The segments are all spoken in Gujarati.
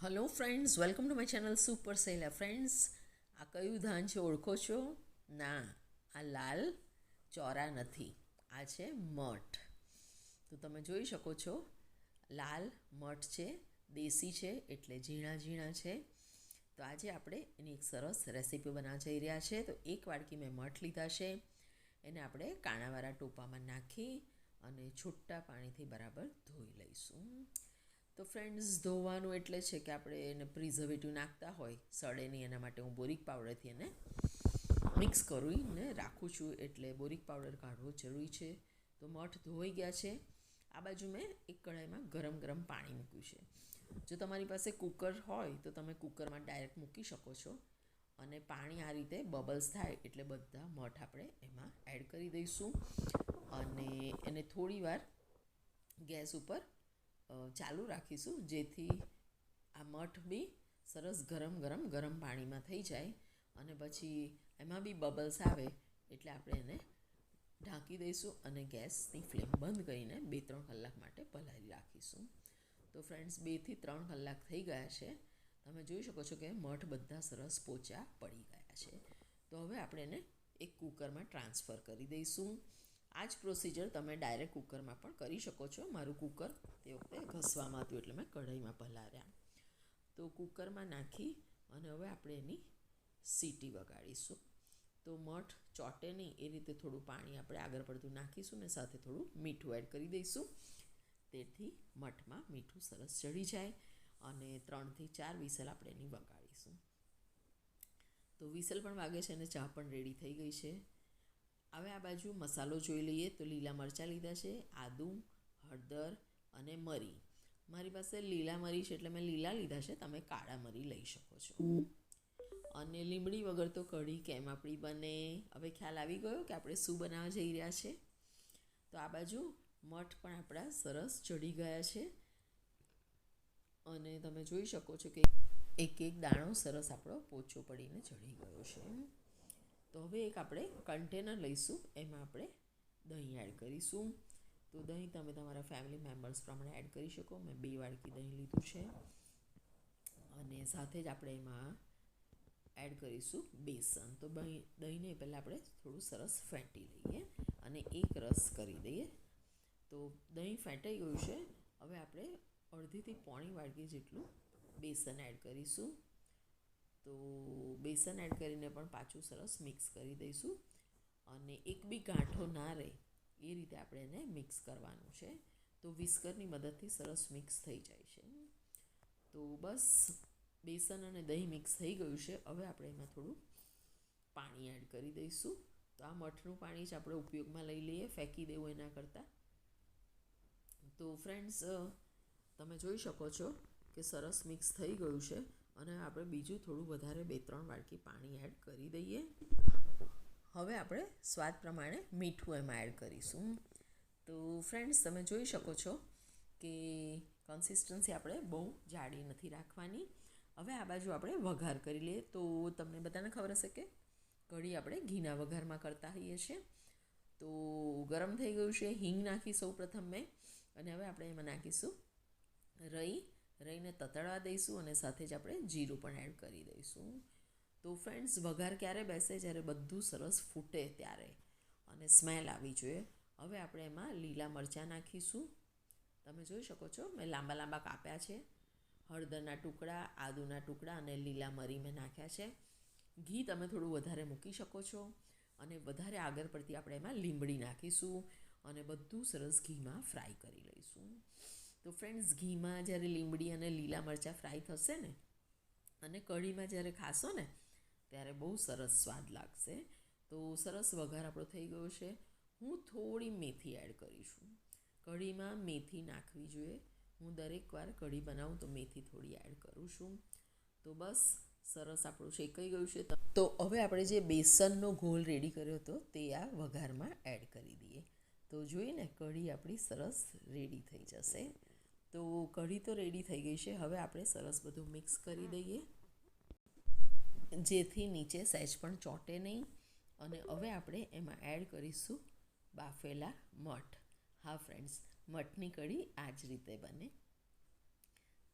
Hello friends, welcome to my channel super Sahela. Friends, આ કયું ધાન છે ઓળખો છો? ના, આ લાલ ચોરા નથી, આ છે મઠ. તો તમે જોઈ શકો છો લાલ મઠ છે, દેશી છે એટલે ઝીણા ઝીણા છે. તો આજે આપણે એની એક સરસ રેસીપી બનાવવા જઈ રહ્યા છે. તો એક વાડકી મેં મઠ લીધા છે, એને આપણે કાણાવાળા ટોપામાં નાખી અને છૂટા પાણીથી બરાબર ધોઈ લઈશું. તો ફ્રેન્ડ્સ, ધોવાનું એટલે છે કે આપણે એને પ્રિઝર્વેટિવ નાખતા હોય સડે નહીં, એના માટે હું બોરિક પાવડરથી એને મિક્સ કરીને રાખું છું, એટલે બોરિક પાવડર કાઢવો જરૂરી છે. તો મઠ ધોઈ ગયા છે. આ બાજુ મેં એક કઢાઈમાં ગરમ ગરમ પાણી મૂક્યું છે. જો તમારી પાસે કૂકર હોય તો તમે કૂકરમાં ડાયરેક્ટ મૂકી શકો છો, અને પાણી આ રીતે બબલ્સ થાય એટલે બધા મઠ આપણે એમાં એડ કરી દઈશું, અને એને થોડી વાર ગેસ ઉપર ચાલુ રાખીશું, જેથી આ મઠ બી સરસ ગરમ પાણીમાં થઈ જાય. અને પછી એમાં બી બબલ્સ આવે એટલે આપણે એને ઢાંકી દઈશું અને ગેસની ફ્લેમ બંધ કરીને 2-3 કલાક માટે પલાળી રાખીશું. તો ફ્રેન્ડ્સ, 2થી 3 કલાક થઈ ગયા છે. તમે જોઈ શકો છો કે મઠ બધા સરસ પોચા પડી ગયા છે. તો હવે આપણે એને એક કૂકરમાં ટ્રાન્સફર કરી દઈશું. આ જ પ્રોસિજર તમે ડાયરેક્ટ કૂકરમાં પણ કરી શકો છો. મારું કૂકર તે વખતે ઘસવામાં હતું એટલે મેં કઢાઈમાં પલાળ્યા. તો કૂકરમાં નાખી અને હવે આપણે એની સીટી વગાડીશું. તો મઠ ચોટે નહીં એ રીતે થોડું પાણી આપણે આગળ પડતું નાખીશું ને સાથે થોડું મીઠું એડ કરી દઈશું, તેથી મઠમાં મીઠું સરસ ચડી જાય. અને 3થી 4 વિસલ આપણે એની વગાડીશું. તો વિસલ પણ વાગે છે અને ચા પણ રેડી થઈ ગઈ છે. હવે આ બાજુ મસાલો જોઈ લઈએ. તો લીલા મરચાં લીધા છે, આદું, હળદર અને મરી. મારી પાસે લીલા મરી છે એટલે મેં લીલા લીધા છે, તમે કાળા મરી લઈ શકો છો. અને લીમડી વગર તો કઢી કેમ આપણી બને? હવે ખ્યાલ આવી ગયો કે આપણે શું બનાવવા જઈ રહ્યા છે. તો આ બાજુ મઠ પણ આપણા સરસ ચડી ગયા છે, અને તમે જોઈ શકો છો કે એક એક દાણો સરસ આપણો પોચો પડીને ચડી ગયો છે. તો હવે એક આપણે કન્ટેનર લઈશું, એમાં આપણે દહીં એડ કરીશું. તો દહીં તમે તમારા ફેમિલી મેમ્બર્સ પ્રમાણે એડ કરી શકો. મેં 2 વાડકી દહીં લીધું છે, અને સાથે જ આપણે એમાં એડ કરીશું બેસન. તો દહીંને પહેલાં આપણે થોડું સરસ ફેંટી લઈએ અને એક રસ કરી દઈએ. તો દહીં ફેંટાઈ ગયું છે. હવે આપણે અડધીથી પોણી વાડકી જેટલું બેસન એડ કરીશું. તો બેસન એડ કરીને પણ પાછું સરસ મિક્સ કરી દઈશું, અને એક બી ગાંઠો ના રહે એ રીતે આપણે એને મિક્સ કરવાનું છે. તો વિસ્કરની મદદથી સરસ મિક્સ થઈ જાય છે. તો બસ બેસન અને દહીં મિક્સ થઈ ગયું છે. હવે આપણે એમાં થોડું પાણી એડ કરી દઈશું. તો આ મઠનું પાણી જ આપણે ઉપયોગમાં લઈ લઈએ, ફેંકી દેવું એના કરતાં. તો ફ્રેન્ડ્સ, તમે જોઈ શકો છો કે સરસ મિક્સ થઈ ગયું છે, અને આપણે બીજું થોડું વધારે 2-3 વાડકી પાણી એડ કરી દઈએ. હવે આપણે સ્વાદ પ્રમાણે મીઠું એમાં એડ કરીશું. તો ફ્રેન્ડ્સ, તમે જોઈ શકો છો કે કન્સિસ્ટન્સી આપણે બહુ જાડી નથી રાખવાની. હવે આ બાજુ આપણે વઘાર કરી લઈએ. તો તમને બધાને ખબર હશે કે કઢી આપણે ઘીના વઘારમાં કરતા હોઈએ છીએ. તો ગરમ થઈ ગયું છે, હિંગ નાખી સૌ પ્રથમ મેં, અને હવે આપણે એમાં નાખીશું રઈને તતડવા દઈશું, અને સાથે જ આપણે જીરું પણ એડ કરી દઈશું. તો ફ્રેન્ડ્સ, વઘાર ક્યારે બેસે? જ્યારે બધું સરસ ફૂટે ત્યારે, અને સ્મેલ આવી જોઈએ. હવે આપણે એમાં લીલા મરચાં નાખીશું. તમે જોઈ શકો છો મેં લાંબા લાંબા કાપ્યા છે. હળદરના ટુકડા, આદુના ટુકડા અને લીલા મરી મેં નાખ્યા છે. ઘી તમે થોડું વધારે મૂકી શકો છો, અને વધારે આગળ પડતી આપણે એમાં લીમડી નાખીશું, અને બધું સરસ ઘીમાં ફ્રાય કરી લઈશું. તો ફ્રેન્ડ્સ, ઘીમાં જ્યારે લીમડી અને લીલા મરચાં ફ્રાય થશે ને, અને કઢીમાં જ્યારે ખાશો ને ત્યારે બહુ સરસ સ્વાદ લાગશે. તો સરસ વઘાર આપણો થઈ ગયો છે. હું થોડી મેથી એડ કરીશું. કઢીમાં મેથી નાખવી જોઈએ. હું દરેક વાર કઢી બનાવું તો મેથી થોડી એડ કરું છું. તો બસ સરસ આપણું શેકાઈ ગયું છે. તો હવે આપણે જે બેસનનો ઘોલ રેડી કર્યો હતો તે આ વઘારમાં એડ કરી દઈએ. તો જોઈને કઢી આપણી સરસ રેડી થઈ જશે. તો કઢી તો રેડી થઈ ગઈ છે. હવે આપણે સરસ બધું મિક્સ કરી દઈએ, જેથી નીચે સહેજ પણ ચોંટે નહીં. અને હવે આપણે એમાં એડ કરીશું બાફેલા મઠ. હા ફ્રેન્ડ્સ, મઠની કઢી આ જ રીતે બને.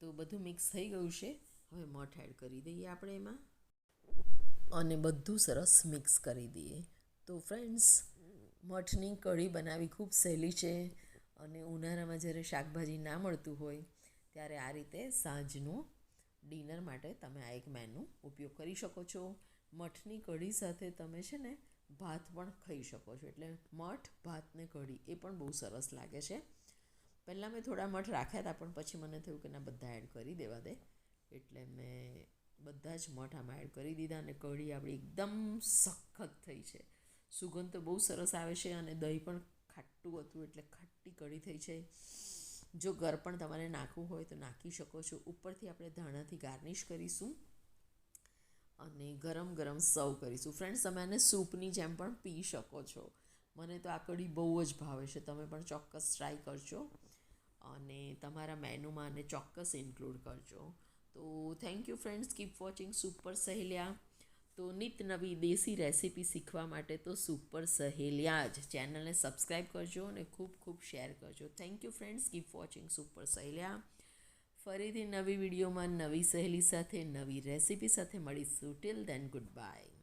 તો બધું મિક્સ થઈ ગયું છે. હવે મઠ એડ કરી દઈએ આપણે એમાં અને બધું સરસ મિક્સ કરી દઈએ. તો ફ્રેન્ડ્સ, મઠની કઢી બનાવવી ખૂબ સહેલી છે અને ઉનાળામાં જ્યારે શાકભાજી ના મળતું હોય ત્યારે આ રીતે સાંજનું ડિનર માટે તમે આ એક મેનુ ઉપયોગ કરી શકો છો. મઠની કઢી સાથે તમે છે ને ભાત પણ ખાઈ શકો છો. એટલે મઠ, ભાત ને કઢી એ પણ બહુ સરસ લાગે છે. પહેલાં મેં થોડા મઠ રાખ્યા હતા, પણ પછી મને થયું કે ના, બધા એડ કરી દેવા દે, એટલે મેં બધા જ મઠ આમાં એડ કરી દીધા અને કઢી આપણી એકદમ સખત થઈ છે. સુગંધ તો બહુ સરસ આવે છે અને દહીં પણ ખાટું હતું, એટલે ખાટી કઢી થઈ છે. જો ગર પણ તમારે નાખવું હોય તો નાખી શકો છો. ઉપરથી આપણે ધાણાથી ગાર્નિશ કરીશું અને ગરમ ગરમ સર્વ કરીશું. ફ્રેન્ડ્સ, તમે આને સૂપની જેમ પણ પી શકો છો. મને તો આ કઢી બહુ જ ભાવે છે. તમે પણ ચોક્કસ ટ્રાય કરજો અને તમારા મેનુમાં આને ચોક્કસ ઇન્ક્લુડ કરજો. તો thank you friends, keep watching super Saheliya. તો નિત નવી દેશી રેસીપી શીખવા માટે તો સુપર સહેલિયા જ ચેનલને સબસ્ક્રાઈબ કરજો અને ખૂબ ખૂબ શેર કરજો. Thank you friends, keep watching super Saheliya. ફરીથી નવી વિડીયોમાં નવી સહેલી સાથે, નવી રેસીપી સાથે મળીશું. Till then, good by.